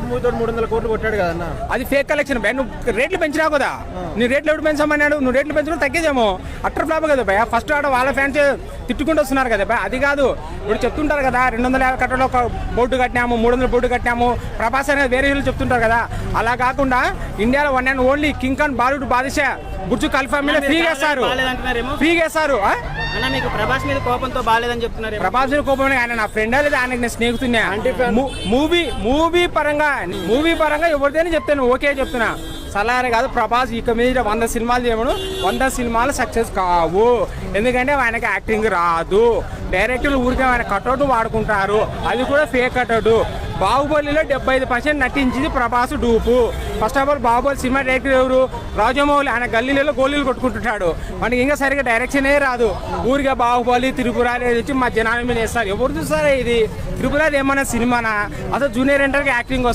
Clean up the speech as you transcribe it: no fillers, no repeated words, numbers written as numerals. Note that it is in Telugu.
మూవీతో 300 కోట్లు కొట్టాడు కదన్న. అది ఫేక్ కలెక్షన్ భయ. నువ్వు రేట్లు పెంచినావు కదా, నీ రేట్లు ఎవరు పెంచామన్నాడు? నువ్వు రేట్లు పెంచడం తగ్గేదేమో. అట్టర్ ఫ్లాప్ కదా భయ. ఫస్ట్ ఆడ వాళ్ళ ఫ్యాన్స్ తిట్టుకుంటూ వస్తున్నారు కదా భయ. అది కాదు, ఇప్పుడు చెప్తుంటారు కదా 250 కట్టలో ఒక బోర్డు కట్టినాము, 300 బోర్డు కట్టినాము, ప్రభాస్ అనేది వేరే వీళ్ళు చెప్తుంటారు కదా. అలా కాకుండా ఇండియాలో one and only king Khan Bollywood Badshah Burj Khalifa మీద ఫ్రీగా వేస్తారు. మీకు ప్రభాస్ మీద కోపంతో బాలేదని చెప్తున్నారు. ప్రభాస్ మీద కోపం ఆయన నా ఫ్రెండ్ లేదా ఆయనకి నేను స్నేహితున్నా. మూవీ పరంగా ఎవరిదైనా చెప్తాను, ఓకే చెప్తున్నా. సలహా కాదు. ప్రభాస్ ఇక మీద 100 సినిమాలు చేయమను, 100 సినిమాలు సక్సెస్ కావు. ఎందుకంటే ఆయనకి యాక్టింగ్ రాదు. డైరెక్టర్లు ఊరికే ఆయన కట్అవుట్ వాడుకుంటారు, అది కూడా ఫేక్ కట్అవుట్. బాహుబలిలో 75% నటించింది Prabhas dupe. First of all Baahubali cinema director ఎవరు? రాజమౌళి. ఆయన గల్లీలలో గోళీలు కొట్టుకుంటుంటాడు, మనకి ఇంకా సరిగ్గా డైరెక్షనే రాదు. ఊరిగా బాహుబలి త్రిపురాలు వచ్చి మా జనాల మీద వేస్తారు. ఎవరు చూస్తారా ఇది? త్రిపురాలు ఏమన్నా సినిమానా? అసలు జూనియర్ ఎన్టీఆర్కి యాక్టింగ్ వస్తుంది.